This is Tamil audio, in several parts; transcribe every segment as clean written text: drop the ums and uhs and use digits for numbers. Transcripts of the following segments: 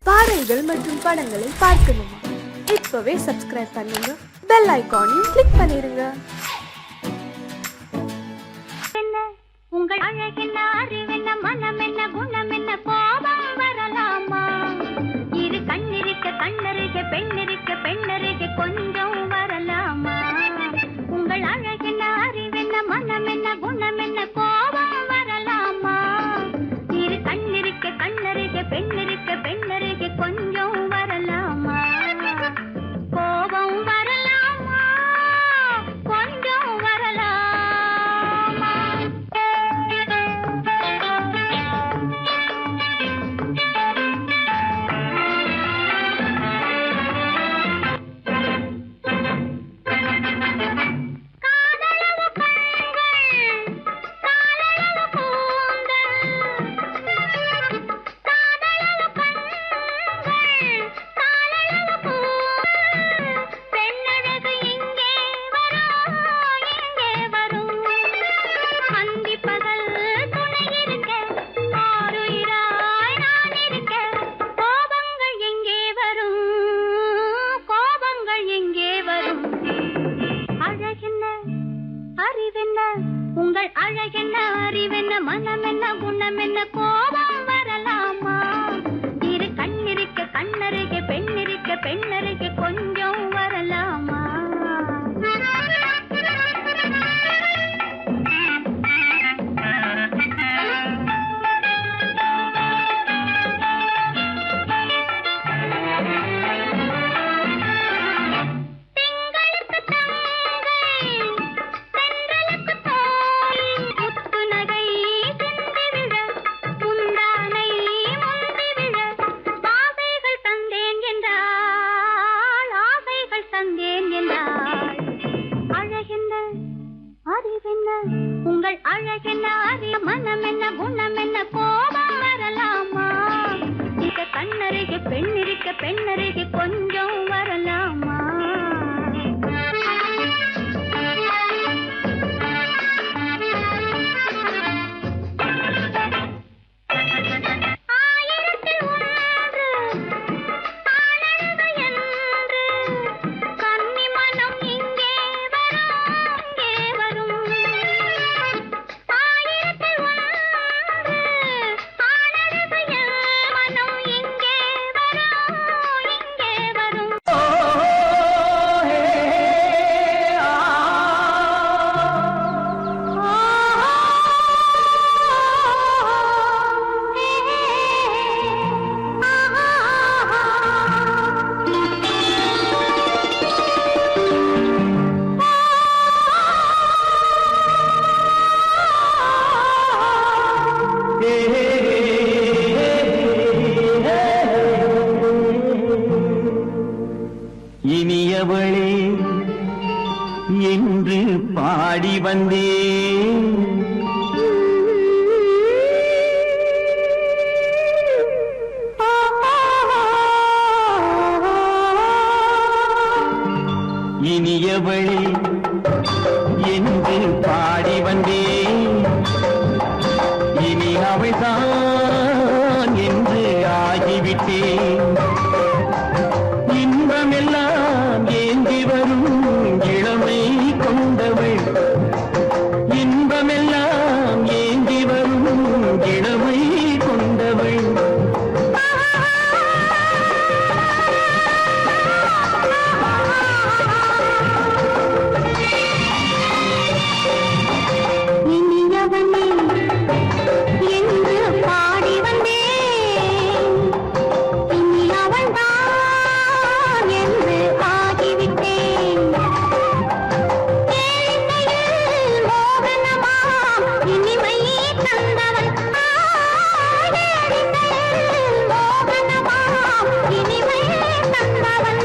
பாடல்கள் மற்றும் படங்களை பார்க்கணுமா? இப்பவே சப்ஸ்கிரைப் பண்ணுங்க, பெல் ஐகானையும் கிளிக் பண்ணிருங்க. உங்கள் அழகென்ன, அறிவென்ன, மனமென்ன, குணமென்ன, கோபம் வரலாமா? இரு கண்ணிருக்க கண்ணருக, பெண்ணிருக்க பெண்ணருக, கொஞ்சம் வரலாமா? உங்கள் அழகென்ன, அறிவென்ன, மனமென்ன, குணமென்ன, கோபம் வரலாமா? இரு கண்ணிருக்க கண்ணருக, பெண்ணிருக்க பெண்ணருக, கொஞ்சம் வரலாமா? கோபம் வரலாமா? கொஞ்சம் வரலாமா? உங்கள் அழகென்ன, அறிவென்ன, மனமென்ன, குணமென்ன, கோபம் வரலாமா? இரு கண்ணிருக்க கண்ணருக, பெண்ணிருக்க பெண்ணருக, கொஞ்சம் வரலாமா? உங்கள் அழகென்ன, அறிய, மனமென்ன, குணமென்ன, கோபம் வரலாமா? இத கண்ணருக பெண்ணிருக்க பெண்ணருக, கொஞ்சம் வரலாமா? இனியவளே என்று பாடி வந்தேன், இனியவளே என்று பாடி வந்தேன், இனி அவள்தான் என்று ஆகிவிட்டேன். இன்பமெல்லாம் ஏந்தி வரும் இளமை கொண்டவள், இன்பமெல்லாம் ஏந்தி வரும் இளமை கொண்டவள். இனியவனே என்று பாடி வந்தேன், இனி அவள்தான் என்று ஆகிவிட்டேன். கேளிக்கையில் மோகனமா இனிமை தந்தவள், கேளிக்கையில் மோகனமா இனிமை தந்தவள்.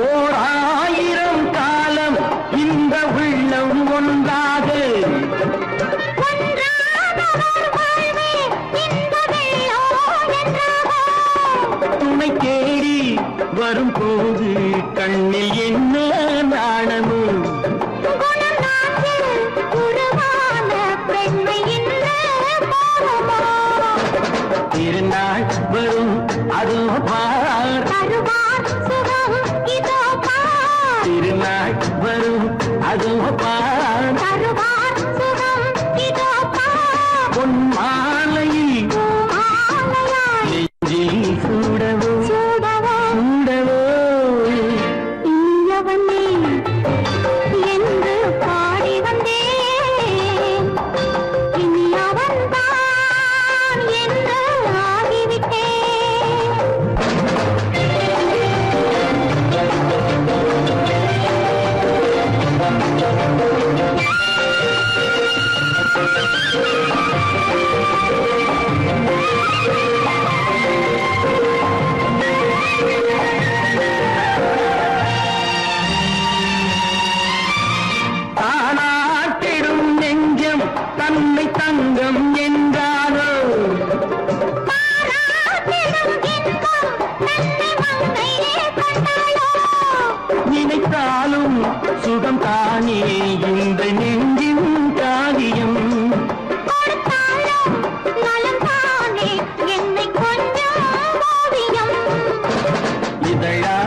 ஓர் ஆயிரம் காலம் இந்த உள்ளம் ஒன்றாக, துணை தேடி வரும்போது கண்ணில் என்ன நாணமோ குணநாட்டில் உருவான பெண்மை இந்த மோகமோ திருநாள் வரும் அதோ பார் தருவார் சுகம் இதோ பார் திருநாள் வரும் அதோ பார் தருவார் சுகம் இதோ பார் பொன் மாலையில் மாலையாய் நெஞ்சில் சூடவோ சூடவோ சூடவோ இனியவனே என்று பாடி வந்தேன் இனி அவன்தான் என்று ஆகிவிட்டேன் தானாட்டிடும் நெஞ்சம் தன்னை தங்கம் என்றாரோ பாராட்டிடும் இன்பம் தன்னை மங்கையே கொண்டாளோ நினைத்தாலும் சுகம் தானே இந்த நெஞ்சின் காரியம் கொடுத்தாலும் நலம் தானே என்னை கொஞ்சம் ஓவியம் இதழா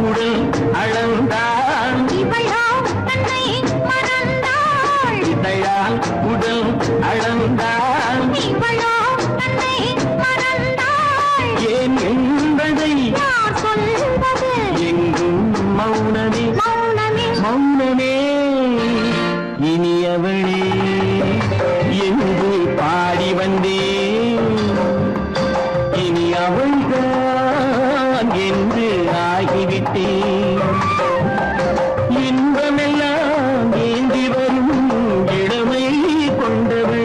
உடல் அளந்தாள் இவளோ தன்னை மறந்தாள் இதழால் உடல் அளந்தாள் இவளோ தன்னை மறந்தாள் ஏன் என்பதை யார் சொல்வது எங்கும் மௌனமே மௌனமே மௌனமே இனியவளே என்று பாடி வந்தேன் இனி அவள்தான் என்று ஆகிவிட்டேன் இன்பமெல்லாம் ஏந்தி வரும் இளமை கொண்டவள்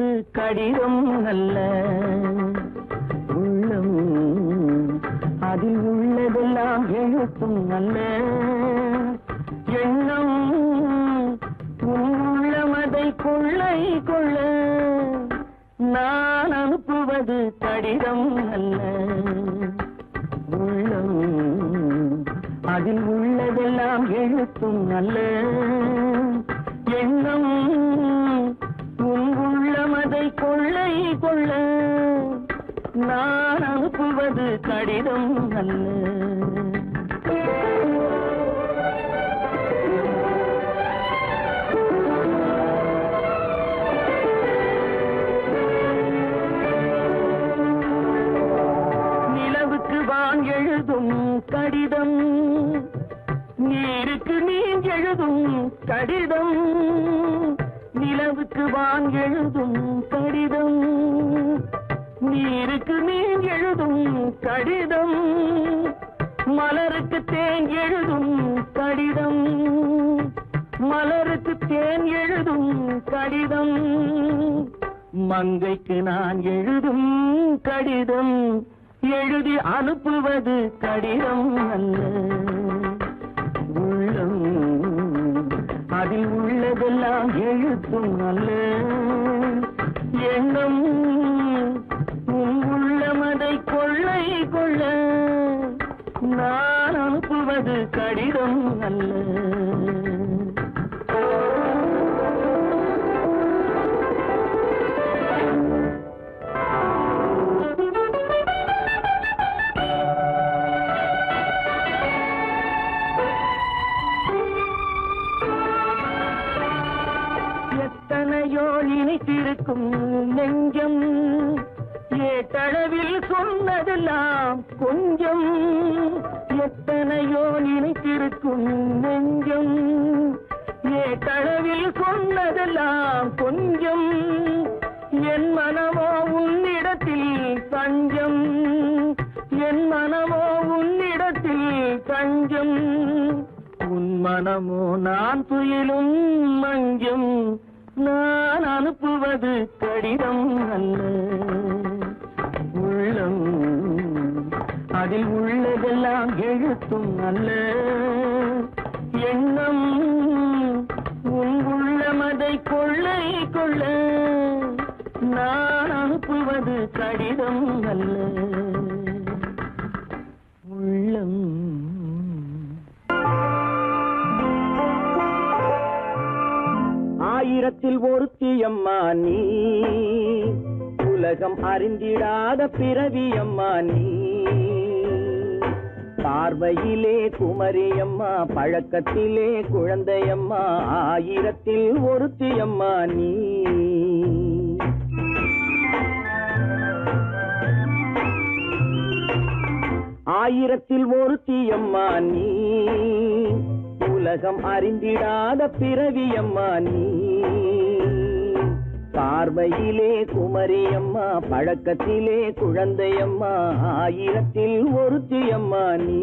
அனுப்புவது கடிதம் அல்ல. உள்ளம் அதில் உள்ளதெல்லாம் எழுத்தும் அல்ல. எண்ணம் உள்ளமதை கொள்ளை கொள்ள நான் அனுப்புவது கடிதம் அல்ல. உள்ளம் அதில் உள்ளதெல்லாம் எழுத்தும் அல்ல. எண்ணம் உள்ளமதை கொள்ளை கொள்ள நான் அனுப்புவது கடிதம் அல்ல. நிலவுக்கு வான் எழுதும் கடிதம், நீருக்கு நீர் எழுதும் கடிதம். நிலவுக்கு வான் எழுதும் கடிதம், நீருக்கு நீர் எழுதும் கடிதம். மலருக்கு தேன் எழுதும் கடிதம், மலருக்கு தேன் எழுதும் கடிதம். மங்கைக்கு நான் எழுதும் கடிதம், எழுதி அனுப்புவது கடிதம் அல்ல. உள்ளம் அதில் உள்ளதெல்லாம் எழுத்தும் அல்ல. எண்ணம் உள்ளமதை கொள்ளை கொள்ள நான் அனுப்புவது கடிதம் அல்ல. எத்தனையோ இனித்திருக்கும் நெஞ்சம், ஏட்டளவில் சொன்னதெல்லாம் கொஞ்சம். எத்தனையோ நினைத்திருக்கும் நெஞ்சம், ஏட்டளவில் சொன்னதெல்லாம் கொஞ்சம். என் மனமோ உன்னிடத்தில் தஞ்சம், என் மனமோ உன்னிடத்தில் தஞ்சம். உன் மனமோ நான் துயிலும் மஞ்சம், நான் அனுப்புவது கடிதம் அல்ல. உள்ளம் அதில் உள்ளதெல்லாம் எழுத்தும் அல்ல. எண்ணம் உன் உள்ளமதை கொள்ளை கொள்ள நான் அனுப்புவது கடிதம் அல்ல. உள்ளம் ஆயிரத்தில் ஒருத்தியம்மா நீ, உலகம் அறிந்திடாத பிறவியம்மா நீ. பார்வையிலே குமரியம்மா, பழக்கத்திலே குழந்தையம்மா, ஆயிரத்தில் ஒருத்தியம்மா நீ. ஆயிரத்தில் ஒருத்தியம்மா நீ, உலகம் அறிந்திடாத பிறவியம்மா நீ. பார்வையிலே குமரியம்மா, பழக்கத்திலே குழந்தையம்மா, ஆயிரத்தில் ஒருத்தியம்மா நீ.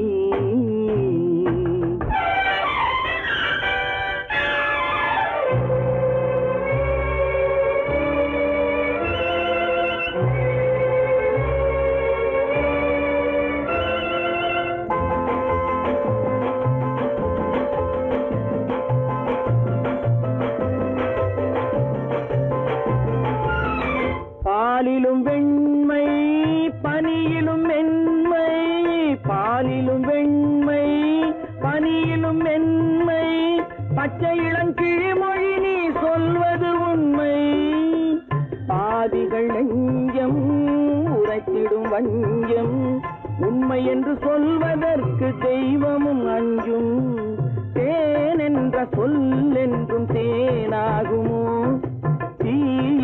பாலிலும் வெண்மை பனியிலும் மென்மை, பாலிலும் வெண்மை பனியிலும் மென்மை. பச்சை இளங்கிழிமொழி நீ சொல்வது உண்மை. பாதிகள் நெஞ்சம் உரைத்திடும் வஞ்சம், உண்மை என்று சொல்வதற்கு தெய்வமும் அஞ்சும். தேன் என்ற சொல் என்றும் தேனாகுமோ, தீ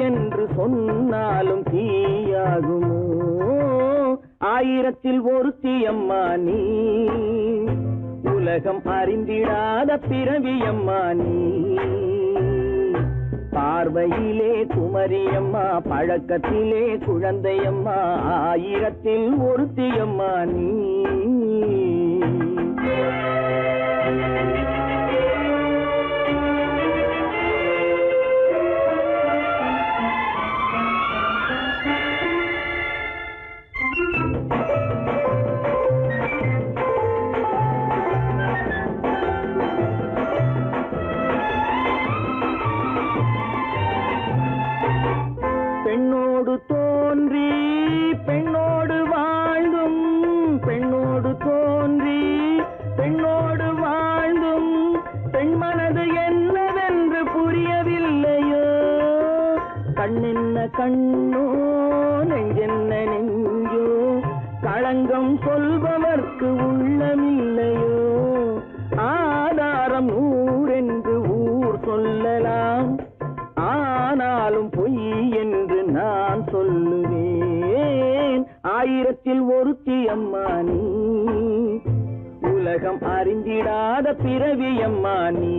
என்று சொன்னாலும் தீயாகுமோ. ஆயிரத்தில் ஒருத்தியம்மா நீ, உலகம் அறிந்திடாத பிறவியம்மா நீ. பார்வையிலே குமரியம்மா, பழக்கத்திலே குழந்தையம்மா, ஆயிரத்தில் ஒருத்தியம்மா நீ. பெண்ணோடு தோன்றி பெண்ணோடு வாழ்ந்தும் பெண்ணோடு தோன்றி பெண்ணோடு வாழ்ந்தும் பெண் மனது என்னவென்று புரியவில்லையோ கண்ணென்ன கண்ணோ நெஞ்சென்ன நெஞ்சோ களங்கம் சொல்பவர்க்கு உள்ளமில்லையோ ஆதாரம் ஊரென்று ஊர் சொல்லலாம் ஆனாலும் பொய் என்று நான் சொல்லுவேன் ஆயிரத்தில் ஒருத்தி அம்மா நீ உலகம் அறிந்திடாத பிறவி அம்மா நீ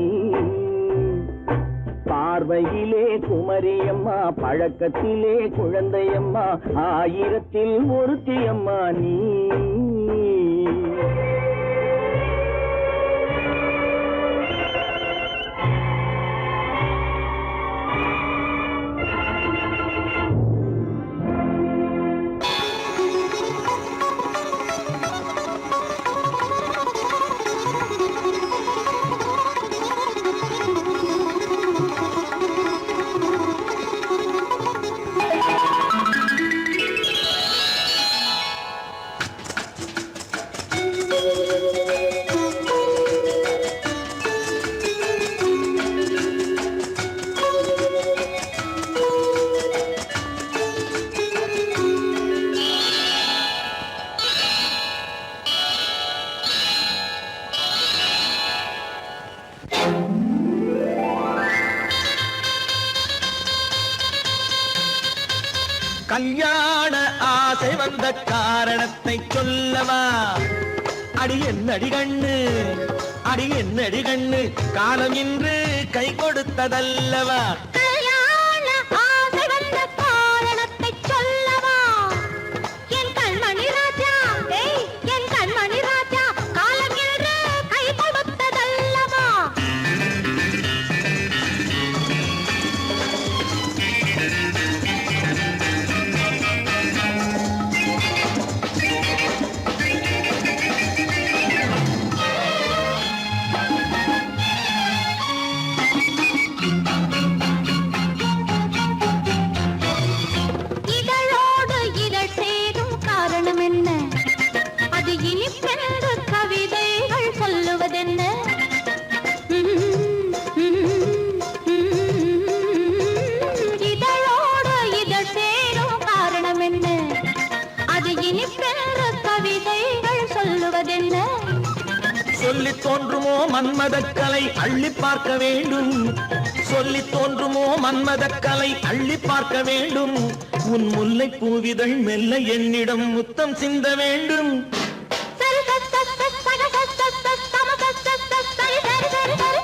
பார்வையிலே குமரியம்மா பழக்கத்திலே குழந்தையம்மா ஆயிரத்தில் ஒருத்தி அம்மா நீ கல்யாண ஆசை வந்த காரணத்தை சொல்லவா அடி என்னடி கண்ணு அடி என்னடி கண்ணு காலம் இன்று கை கொடுத்ததல்லவா கல்யாண ஆசை வந்த காரணத்தை சொல்லவா என் கண்மணி ராஜா என் கண்மணி ராஜா காலம் என்று கை கொடுத்ததல்லவா இதழோடு இதழ் சேரும் காரணம் என்ன அது இனிப்பென்று கவிதைகள் சொல்லுவதென்ன இதழோடு இதழ் சேரும் காரணம் என்ன அது இனிப்பென்று கவிதைகள் சொல்லுவதென்ன சொல்லி தோன்றுமோ மன்மதக்கலை அள்ளி பார்க்க வேண்டும் சொல்லி தோன்றுமோ மன்மதக்கலை அள்ளி பார்க்க வேண்டும் உன் முல்லை பூவிதழ் மெல்ல என்னிடம் முத்தம் சிந்த வேண்டும்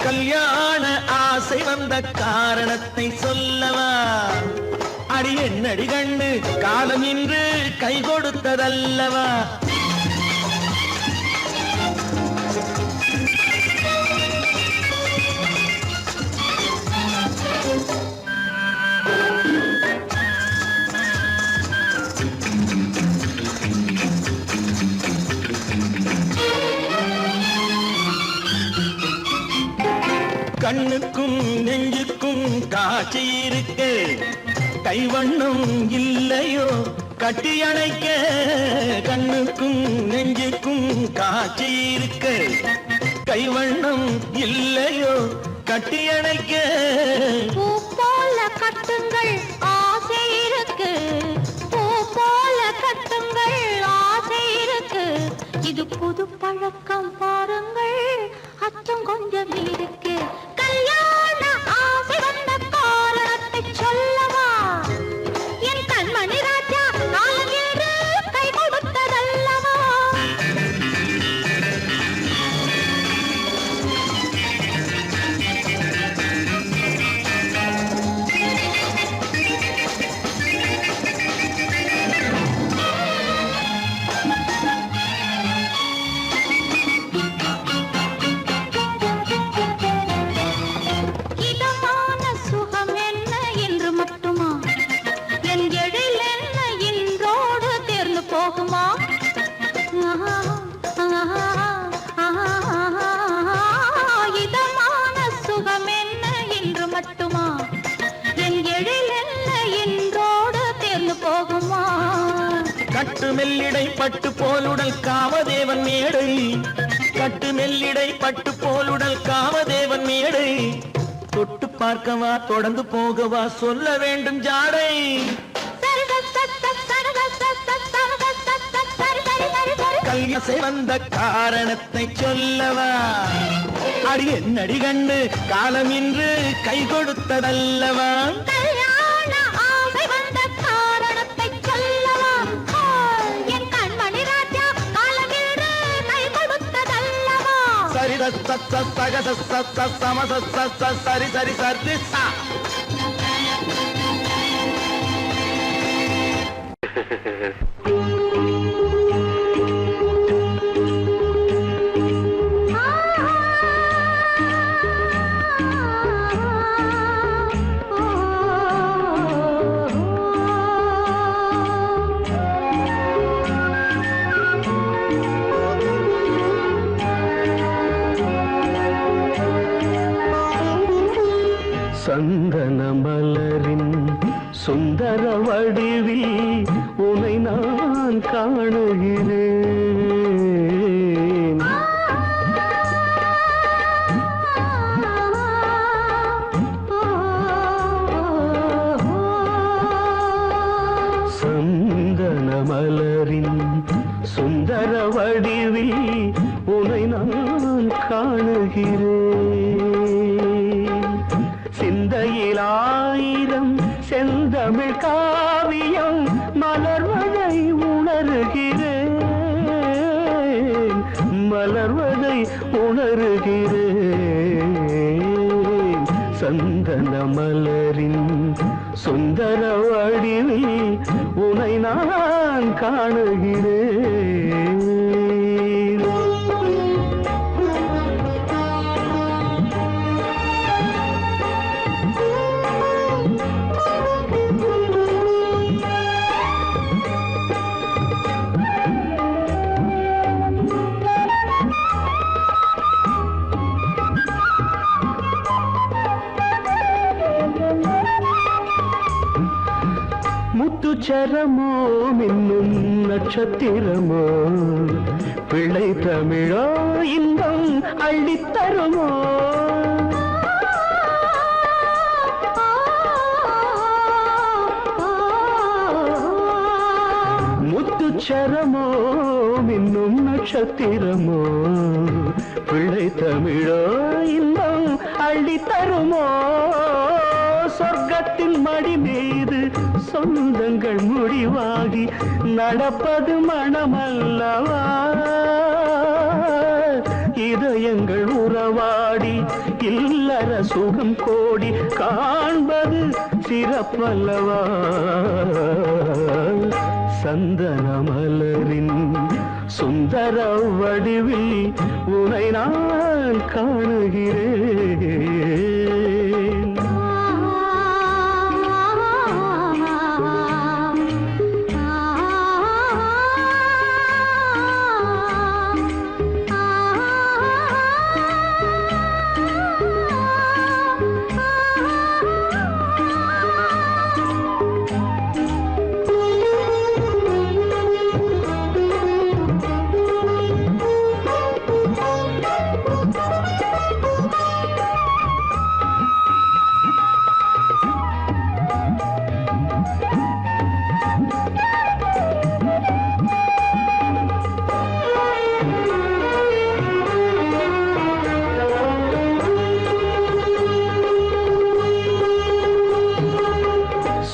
கல்யாண ஆசை வந்த காரணத்தை சொல்லவா அடி என்னடி கண்டு காலம் இன்று கை கொடுத்ததல்லவா கண்ணுக்கும் நெஞ்சுக்கும் காட்சி இருக்கு கைவண்ணம் இல்லையோ கட்டி அணைக்க கண்ணுக்கும் நெஞ்சுக்கும் காட்சி இருக்கு கைவண்ணம் இல்லையோ கட்டி அணைக்க பூ போல கட்டுங்கள் ஆசை இருக்கு பூ போல கட்டுங்கள் ஆசை இருக்கு இது புது பழக்கம் பாருங்கள் அச்சம் கொஞ்சம் இருக்கு கல்யாண ஆசை வந்த காரணத்தை சொல்லவா என் கண்மணி ராஜா காலம் என்று கை கொடுத்ததல்லவா இதமான சுகம் என்ன என்று மட்டுமா என் எழில் என்ன இன்றோடு தேர்ந்து போகுமா இதமான சுகம் என்ன என்று மட்டுமா என் எழில் என்ன இன்றோடு மெல்லிடை பட்டு போலுடல் காமதேவன் மேடை கட்டு மெல்லிடை பட்டு போலுடல் காமதேவன் மேடை தொட்டு பார்க்கவா தொடர்ந்து போகவா சொல்ல வேண்டும் ஜாடை கல்யாசை வந்த காரணத்தை சொல்லவா அடி என்னடி கண்டு காலம் இன்று கை கொடுத்ததல்லவா சரி சரி சரி சரி சந்தன மலரின் சுந்தர வடிவில் உனை நான் காணுகிறேன் சந்தன மலரின் சுந்தர வடிவில் உனை நான் காணுகிறேன் சிந்தையில் ஆயிரம் செந்தமிழ் காவியம் மலர்வதை உணர்கிறேன் மலர்வதை உணர்கிறேன் சந்தன மலரின் சுந்தர வடிவில் உனை நான் காணுகிறேன் முத்துச்சரமோ மின்னும் நட்சத்திரமோ பிள்ளை தமிழோ இன்பம் அள்ளித்தருமோ முத்துச்சரமோ மின்னும் நட்சத்திரமோ பிள்ளை தமிழோ இன்பம் அள்ளித்தருமோ சொர்க்கத்தின் மடி மீது சொந்தங்கள் முடிவாகி நடப்பது மனமல்லவா இதயங்கள் உறவாடி இல்லற சுகம் கோடி காண்பது சிறப்பல்லவா சந்தன மலரின் சுந்தர வடிவில் உனை நான் காணுகிறேன்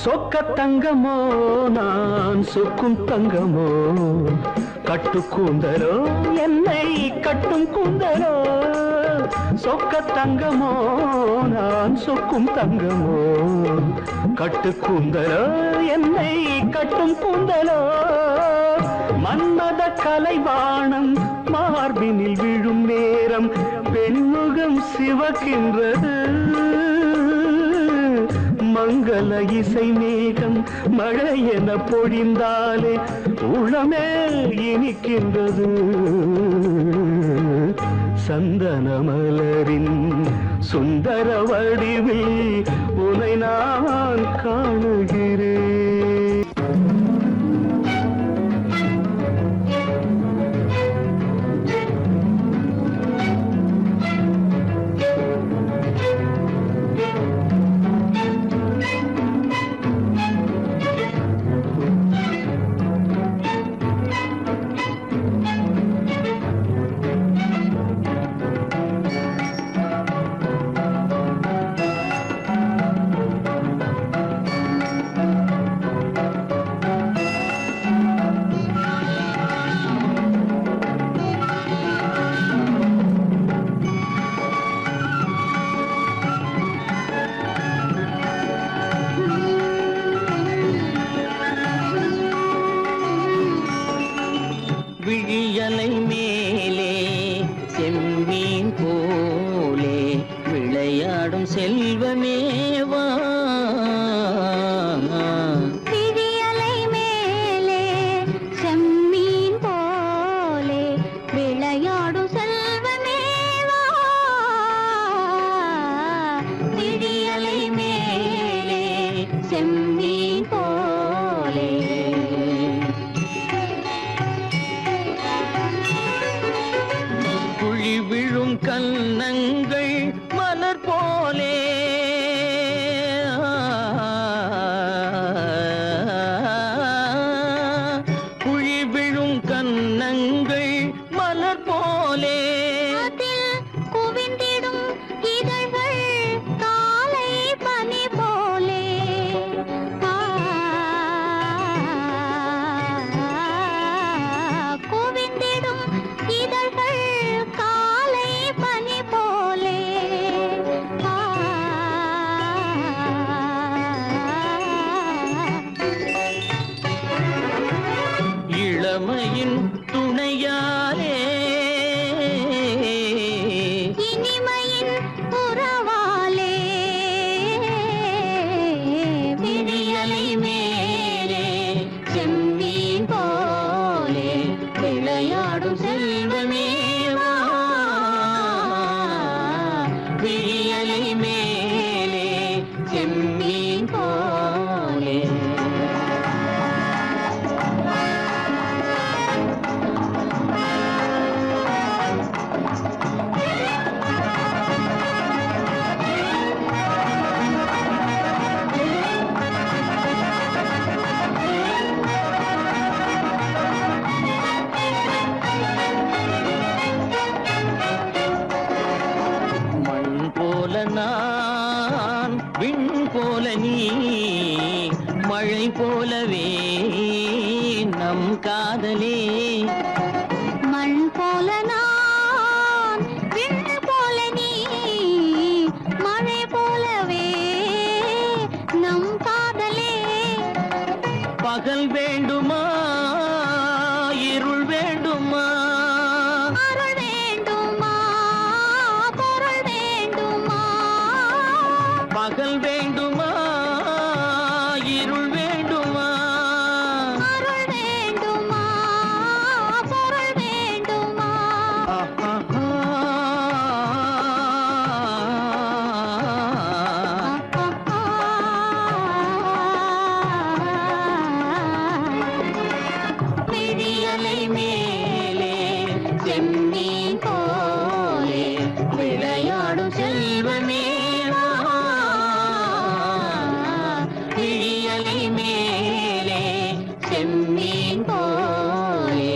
சொக்க தங்கமோ நான் சொக்கும் தங்கமோ கட்டு கூந்தலோ என்னை கட்டும் கூந்தலோ சொக்க தங்கமோ நான் சொக்கும் தங்கமோ கட்டு கூந்தலோ என்னை கட்டும் கூந்தலோ மன்மத கலைவாணம் மார்பினில் விழும் நேரம் பெண்முகம் சிவக்கின்றது மங்கள இசை மேகம் மழை என பொழிந்தாலே உளமே இனிக்கின்றது சந்தன மலரின் சுந்தர வடிவில் உனை நான் காணுகிறேன் செல்வமேவா விழியலை மேலே செம்மீன் போலே விளையாடும் செல்வமேவா விழியலை மேலே செம்மீன் போலே குழி விழும் கன்னங்கள் மலர் போலே குழி விழும் கன்னங்கள் மலர் போலே அதில் குவிந்திடும் இதழ்கள் காலை பனி போலே குவிந்திடும் இதழ்கள் காலை பனி போலே இளமையின் துணையாலே இனிமையின் உறவாலே விழியலை மேலே செம்மீன் போலே விளையாடும் செல்வமேவா விழியலை மேலே செம்மீன் போலே மண் போல நான் விண் போல நீ மழை போலவே நம் காதலே மண் போல நான் விண் போல நீ மழை போலவே நம் காதலே பகல் வேண்டுமா இருள் வேண்டுமா அருள் வேண்டுமா பொருள் வேண்டுமா பகல் வேண்டுமா இருள் வேண்டுமா அருள் வேண்டுமா பொருள் வேண்டுமா விழியலை மேலே செம்மீன் போலே விளையாடும் செல்வமேவா விழியலை மேலே செம்மீன் போலே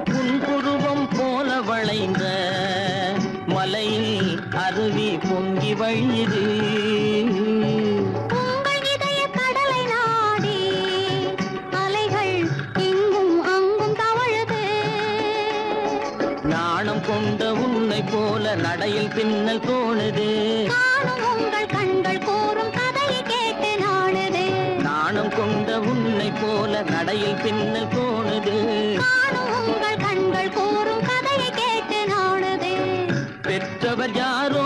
புன்புருவம் போல வளைந்த மலையில் அருவி பொங்கி வழியுது உங்கள் இதய கடலை நாடி அலைகள் இங்கும் அங்கும் தவழுது நாணம் கொண்ட உன்னை போல நடையில் பின்னல் தோணுது காணும் உங்கள் கண்கள் கூறும் கதையை கேட்டு நாடுது நாணம் கொண்ட உன்னை போல நடையில் பின்னல் தோணுது காணும் உங்கள் கண்கள் கூறும் கதையை கேட்டு நாடுது பெற்றவர் யாரோ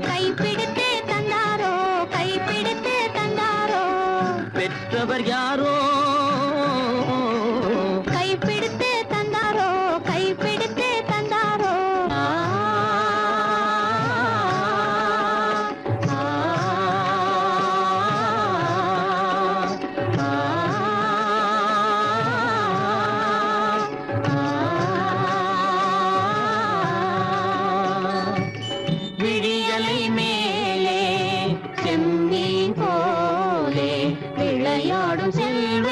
கைப்பிடித்து தந்தாரோ கைப்பிடித்து தந்தாரோ பெற்றவர் யாரோ கைப்பிடித்து தந்தாரோ கைப்பிடித்து தந்தாரோ விழியலை மேலே செம்மீன் போலே விளையாடும் செல்வ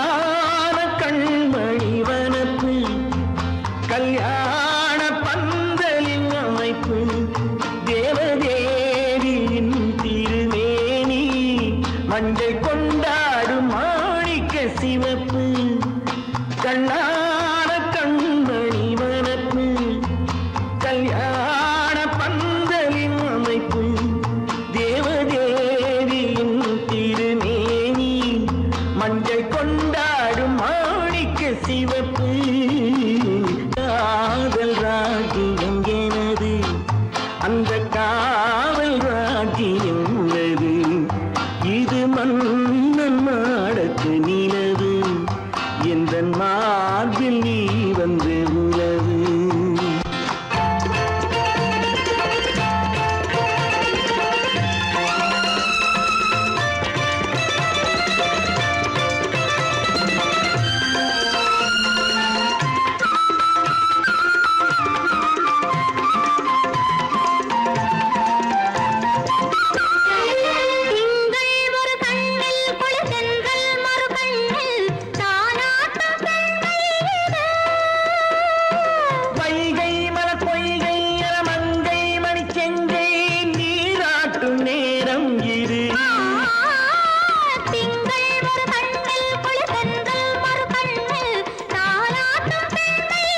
கண்ணான கண்மணி வனப்பு கல்யாண பந்தலின் அமைப்பு தேவதேவியின் திருமேனி மஞ்சள் கொண்டாடும் மாணிக்க சிவப்பு கண்ணான கண்மணி வனப்பு கல்யாண பந்தலின் அமைப்பு தேவதேவியின் திருமேனி மஞ்சள் கொண்டாடும் மாணிக்க சிவப்பு காதல் ராஜ்யம் எனது அந்த காவல் ராஜ்யம் உள்ளது இது மன்னன் மாடத்து நிலவு எந்த மார்பில் நீ வந்து உலவு திங்கள் ஒரு கண்ணில் குளிர்தென்றல் மறு கண்ணில் தானாட்டம் பெண்கள் வைகை மலர் பொய்கை மங்கை மணி செங்கை நீராட்டும் நேரம் இது திங்கள் ஒரு கண்ணில் குளிர்தென்றல் மறு கண்ணில் தானாட்டம் பெண்கள்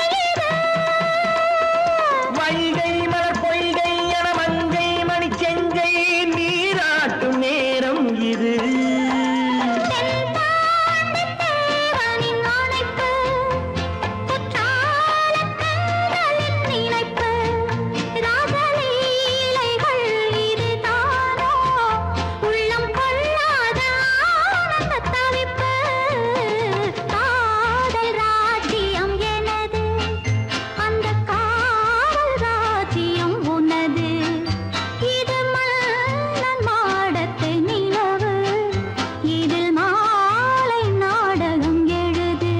வைகை மலர் பொய்கை மங்கை மணி செங்கை நீராட்டும் நேரம் இது தேவனின் அணைப்பு குற்றாலக் கண்களின் நினைப்பு ராசலீலைகள் இதுதானோ உள்ளம் கொள்ளாத ஆனந்த தவிப்பு காதல் ராஜ்யம் எனது அந்த காவல் ராஜ்யம் உனது இது மன்னன் மாடத்து நிலவு இதில் மாலை நாடகம் எழுது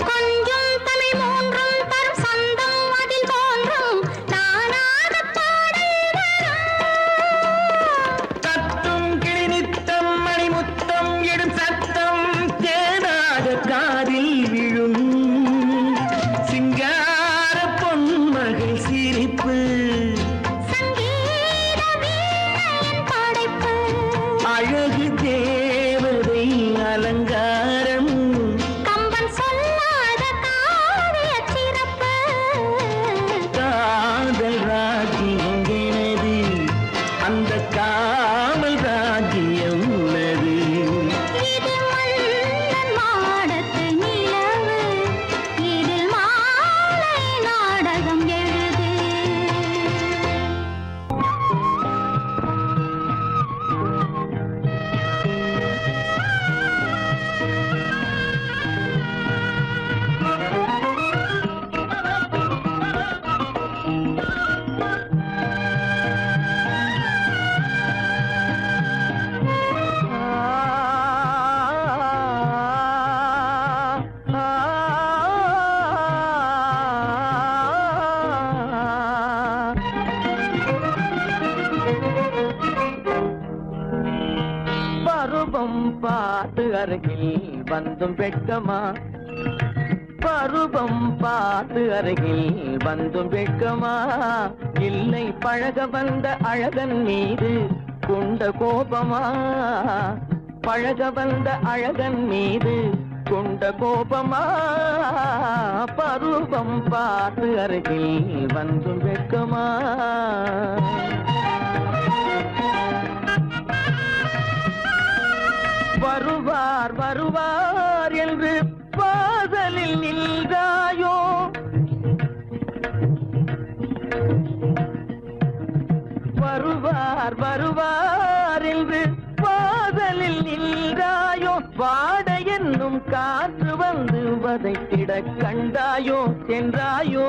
கொஞ்சம் தமிழ் மூன்றும் தரும் சொந்தம் அதில் தோன்றும் நானாக பாடல் தத்தும் கிளி நித்தம் மணிமுத்தம் இடும் சத்தம் தேனாக காதில் விழும் சிங்கார பொன்மகள் சிரிப்பு சங்கீத வீணையின் படைப்பு அழகு தேவதை அலங்காரம் கம்பன் சொல்லாத காவிய சிறப்பு காதல் ராஜ்யம் எனது அந்த காவல் ராஜ்யம் உள்ளது இது மன்னன் மாடத்து நிலவு இதில் மாலை நாடகம் எழுது பருவம் பார்த்து அருகில் வந்தும் வெட்கமா பருவம் பார்த்து அருகில் வந்தும் வெட்கமா இல்லை பழக வந்த அழகன் மீது கொண்ட கோபமா பழக வந்த அழகன் மீது கொண்ட கோபமா பருவம் பார்த்து அருகில் வந்தும் வெட்கமா வருவார் வருவார் என்று வாசலில் நின்றாயோ வருவார் வருவார் என்று வாசலில் நின்றாயோ வாட என்னும் காற்று வந்து வதைத்திட கண்டாயோ சென்றாயோ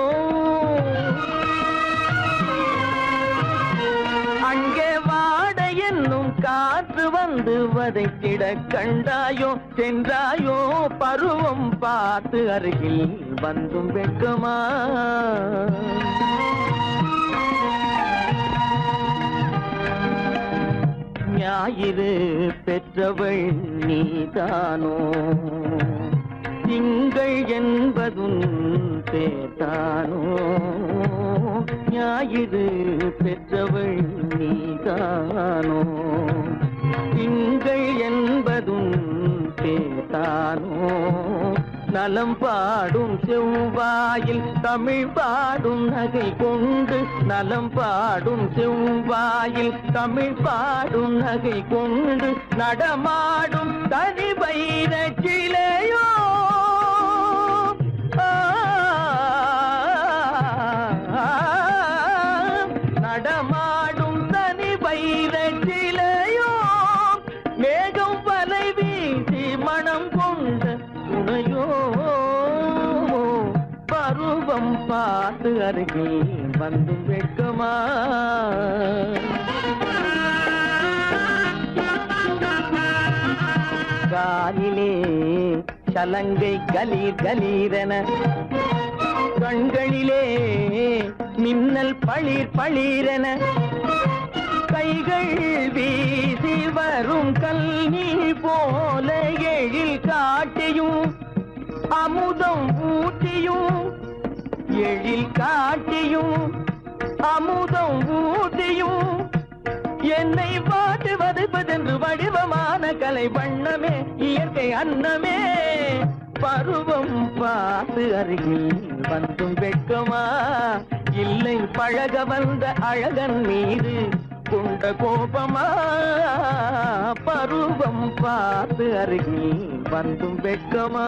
அங்கே வாட என்னும் காற்று வந்து வதைத்திட கண்டாயோ சென்றாயோ பருவம் பார்த்து அருகில் வந்தும் வெட்கமா ஞாயிறு பெற்றவள் நீதானோ திங்கள் என்பதும் பேத்தானோ ஞாயிறு பெற்றவள் நீதானோ திங்கள் என்பதும் பேத்தானோ நலம் பாடும் செவ்வாயில் தமிழ் பாடும் நகை கொண்டு நலம் பாடும் செவ்வாயில் தமிழ் பாடும் நகை கொண்டு நடமாடும் தனி வைர சிலையோ நடமாடும் தனி வைர சிலையோ மேகம் வலை வீசி மனம் கொண்ட துணையோ பருவம் பார்த்து அருகில் வந்து வெட்கமா காலிலே சலங்கை கலீர் கலீரென கண்களிலே மின்னல் பளிர் பளிரென கைகள் வீசி வரும் கல்வி போல எழில் காட்டியும் அமுதம் ஊட்டியும் எழில் காட்டியும் அமுதம் ஊட்டியும் என்னை பாட்டு வதைப்பதென்று வடிவமான கலை வண்ணமே இயற்கை அன்னமே பருவம் பார்த்து அருகில் வந்தும் வெட்கமா இல்லை பழக வந்த அழகன் மீது கொண்ட கோபமா பருவம் பார்த்து அருகில் வந்தும் வெட்கமா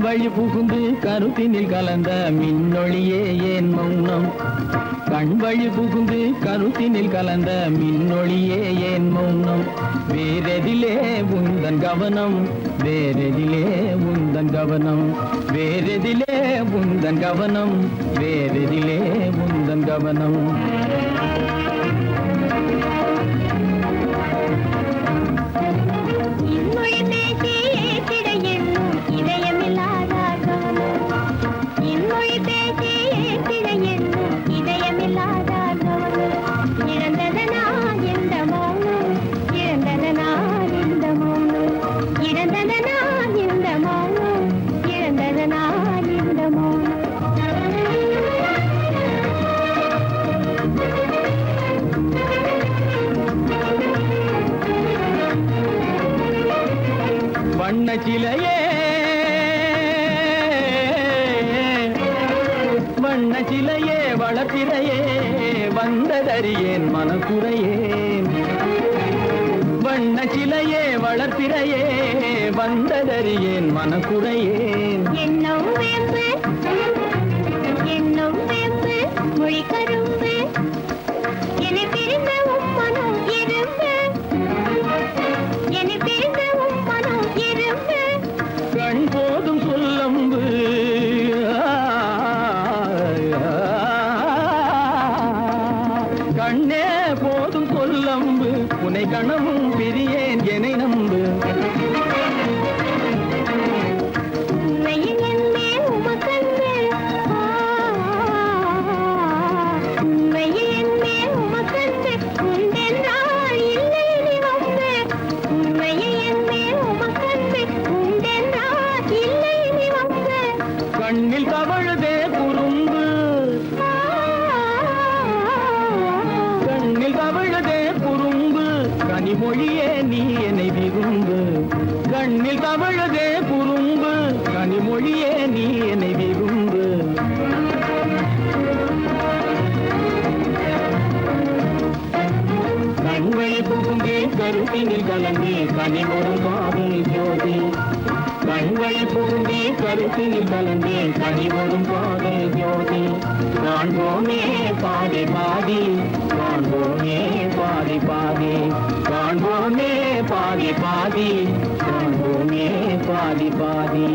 வழி புகுந்து கருத்தினில் கலந்த மின்னொளியே ஏன் மௌனம் கண் வழி புகுந்து கருத்தினில் கலந்த மின்னொளியே ஏன் மௌனம் வேறெதிலே உந்தன் கவனம் வேறெதிலே உந்தன் கவனம் வேறெதிலே உந்தன் கவனம் வேறெதிலே உந்தன் கவனம் வண்ணச்சிலையே வண்ணச்சிலையே வளர்த்திரையே வந்ததறியேன் மனக்குறையேன் வண்ணச்சிலையே வளர்த்திரையே வந்ததறியேன் மனக்குறையேன் என்னும் வேம்பு மொழி கரும்பு என்னை பிரிந்த உம்மனும் இரும்பு என்னை பிரிந்த உம்மனும் இரும்பு கண் போதும் சொல்லம்பு கண்ணே போதும் சொல்லம்பு உனை கணமும் பிரியேன் என்னை நம்பு கண்ணில் தவழுதே குறும்பு கண்ணில் தவழுதே குறும்பு கனிமொழியே நீ என்னை விரும்பு கண்ணில் தவழுதே குறும்பு கனிமொழியே நீ என்னை விரும்பு கருத்தினில் கலந்து கனிமொரும் காதல் ஜோதி கண்கள் பூண்டி கருத்தினில் கலந்து கனிமொரும் காதல் ஜோதி காண்போமே பாதி பாதி காண்போமே பாதி பாதி காண்போமே பாதி பாதி காண்போமே பாதி பாதி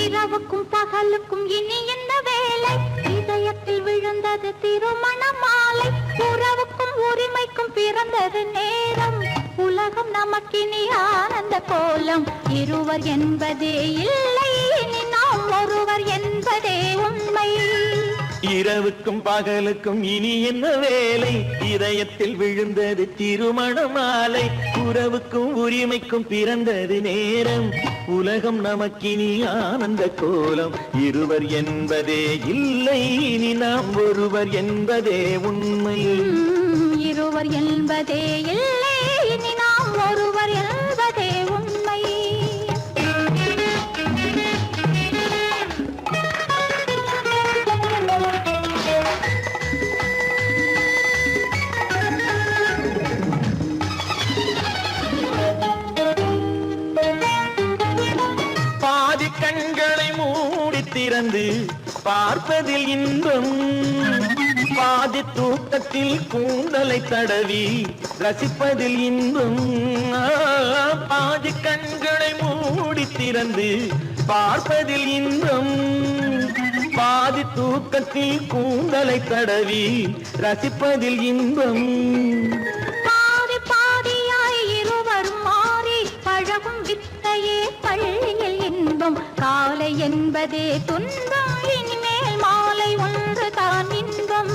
இரவுக்கும் பகலுக்கும் இனி என்ன வேலை இதயத்தில் விழுந்தது திருமண மாலை உறவுக்கும் உரிமைக்கும் பிறந்தது நேரம் உலகம் நமக்கினி ஆனந்த கோலம் இருவர் என்பதே இல்லை இனி நாம் ஒருவர் என்பதே உண்மை இரவுக்கும் பகலுக்கும் இனி என்ன வேலை இதயத்தில் விழுந்தது திருமண மாலை உறவுக்கும் உரிமைக்கும் பிறந்தது நேரம் உலகம் நமக்கினி ஆனந்த கோலம் இருவர் என்பதே இல்லை இனி நாம் ஒருவர் என்பதே உண்மை இருவர் என்பதே இல்லை இனி நாம் ஒருவர் என்பதே உண்மை பாதி கண்களை மூடி திறந்து பார்ப்பதில் இன்பம் பாதி தூக்கத்தில் கூந்தலை தடவி ரசிப்பதில் இன்பம் பாதி கண்களை மூடி திறந்து பார்ப்பதில் இன்பம் பாதி தூக்கத்தில் கூந்தலை தடவி ரசிப்பதில் இன்பம் பாதி பாதியாய் இருவரும் மாறி பழகும் வித்தையே பள்ளியில் இன்பம் காலை என்பதே துன்பம் இனிமேல் மாலை ஒன்று தான் இன்பம்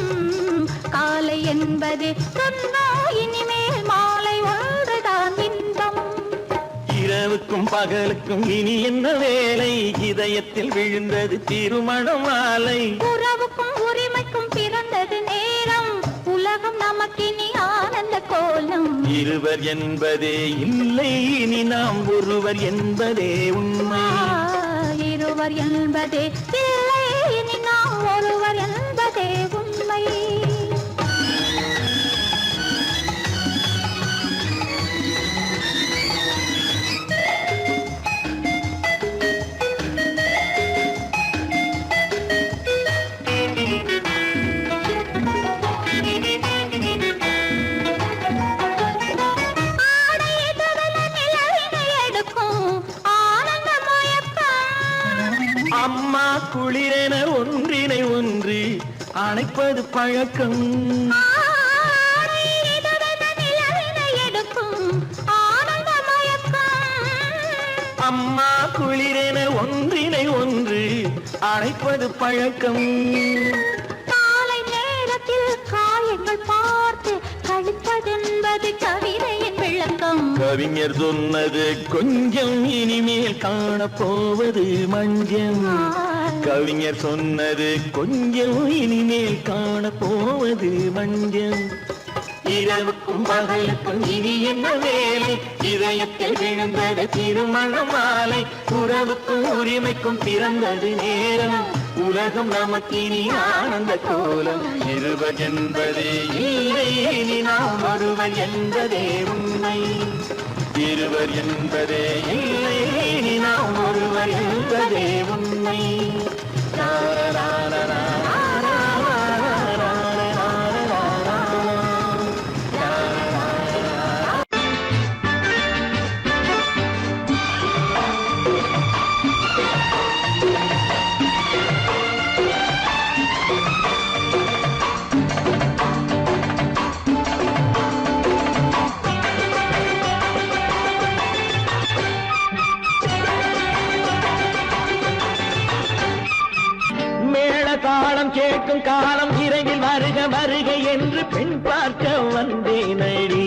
காலை என்பதே துன்பம் இனிமேல் மாலை ஒன்று தான் இன்பம் இரவுக்கும் பகலுக்கும் இனி என்ன வேலை இதயத்தில் விழுந்தது திருமண மாலை உறவுக்கும் உரிமைக்கும் பிறந்தது நேரம் உலகம் நமக்கினி ஆனந்த கோலம் இருவர் என்பதே இல்லை இனி நாம் ஒருவர் என்பதே உண்மை இருவர் என்பதே இல்லை இனி நாம் ஒருவர் என்பதே உண்மை அம்மா குளிரென ஒன்றினை ஒன்று அணைப்பது பழக்கம் அம்மா குளிரென ஒன்றினை ஒன்று அணைப்பது பழக்கம் காலை நேரத்தில் காயங்கள் பார்த்து கழிப்பதென்பது கவிதையின் விளக்கம் கவிஞர் சொன்னது கொஞ்சம் இனிமேல் காணப்போவது மஞ்சம் கவிஞர் சொன்னது கொஞ்சம் இனிமேல் காணப்போவது மஞ்சம் இரவுக்கும் பகலுக்கும் இனி என்ன வேலை இதயத்தில் விழுந்தது திருமண மாலை உறவுக்கும் உரிமைக்கும் பிறந்தது நேரம் உலகம் நமக்கினி ஆனந்த கோலம் இருவர் என்பதே இல்லை இனி நாம் ஒருவர் என்பதே உண்மை இருவர் என்பதே இல்லை இனி நாம் ஒருவர் என்பதே உண்மை தாளம் கேட்கும் காலம் இறையில் வருக வருக என்று பெண் பார்க்க வந்தேன் அடி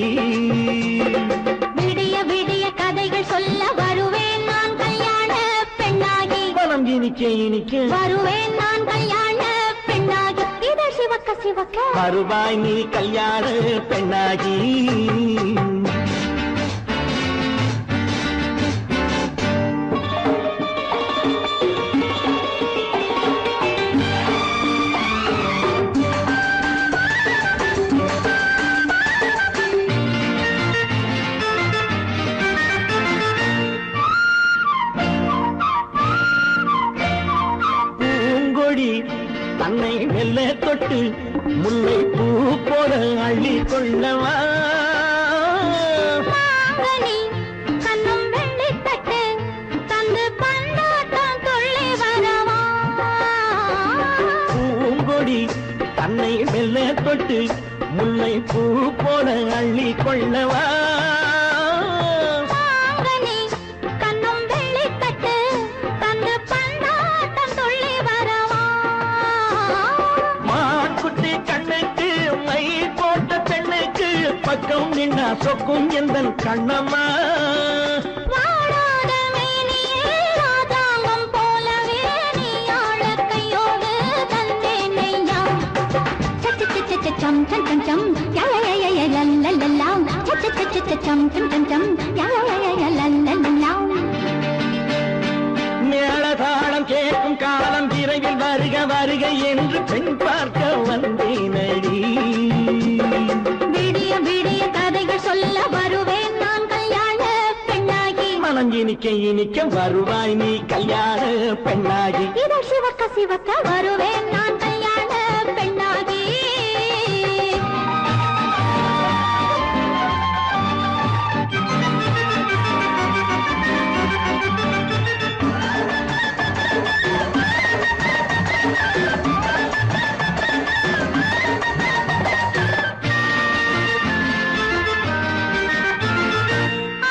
விடிய விடிய கதைகள் சொல்ல வருவேன் நான் கல்யாண பெண்ணாகி மனம் இனிக்க இனிக்க வருவேன் நான் கல்யாண பெண்ணாகி இதை சிவக்க சிவக்க வருவாய் நீ கல்யாண பெண்ணாகி தன்னை மெல்ல தொட்டு முல்லை பூ போல அள்ளி கொள்ளவா மாங்கனி கண்ணும் வெள்ளித்தட்டு தந்து பந்தாட்டம் துள்ளி வரவா பூங்கொடி தன்னை மெல்ல தொட்டு முல்லை பூ போல அள்ளி கொள்ளவா மாங்கனி கண்ணும் வெள்ளித்தட்டு தந்து பந்தாட்டம் துள்ளி வரவா மாக்குட்டி கண்ணுக்கு மை போட்ட பெண்ணுக்கு பக்கம் நின்னா சொக்கும் எந்தன் கண்ணம்மா வாடாத மேனியே ராஜாங்கம் போலவே நீ ஆள கையோடு தந்தேன் நெய்யா சம் சம் சம் சம் யா யா யா யா லல்லல்லா சம் சம் சம் சம் யா யா யா யா லல்லல்லா மேளதாளம் கேட்கும் காலம் விரைவில் வருக வருக என்று பெண் பார்க்க வந்தேனடி விடிய விடிய கதைகள் சொல்ல வருவேன் நான் கல்யாண பெண்ணாகி மனம் இனிக்க இனிக்க வருவாய் நீ கல்யாண பெண்ணாகி இதழ் சிவக்க சிவக்க வருவேன் நான் கல்யாண பெண்ணாகி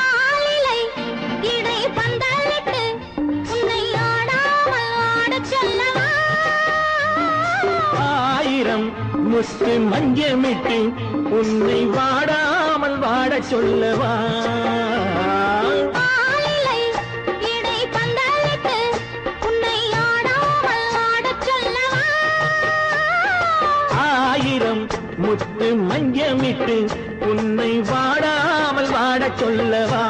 ஆலிலை இடை பந்தலிட்டு உன்னை ஆடாமல் ஆடச் சொல்லவா ஆயிரம் முத்து மஞ்சமிட்டு உன்னை வாடாமல் வாடச் சொல்லவா ஆலிலை இடை பந்தலிட்டு உன்னை ஆடாமல் ஆடச் சொல்லவா ஆயிரம் முத்து மஞ்சமிட்டு உன்னை வாடாமல் வாடச் சொல்லவா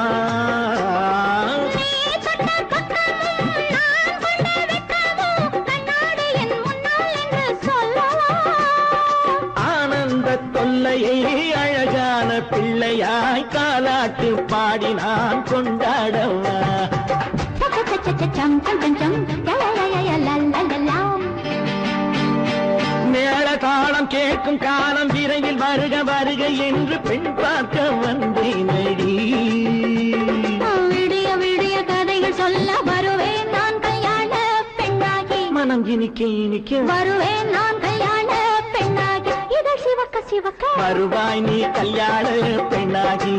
நீ தொட்ட பக்கமும் நான் கொண்ட வெட்கமும் கண்ணாடி என் முன்னால் என்று சொல்லவா ஆனந்த தொல்லையை அழகான பிள்ளையாய் காலாட்டு பாடி நான் கொண்டாடவா சம் சம் சம் சம் யா யா யா யா லல்லல்லா மேளதாளம் கேட்கும் காலம் விரைவில் வருக வருக என்று பெண் பார்க்க வந்தேனடி விடிய விடிய கதைகள் சொல்ல வருவேன் நான் கல்யாண பெண்ணாகி மனம் இனிக்க இனிக்க வருவேன் நான் கல்யாண பெண்ணாகி இதழ் சிவக்க சிவக்க வருவாய் நீ கல்யாண பெண்ணாகி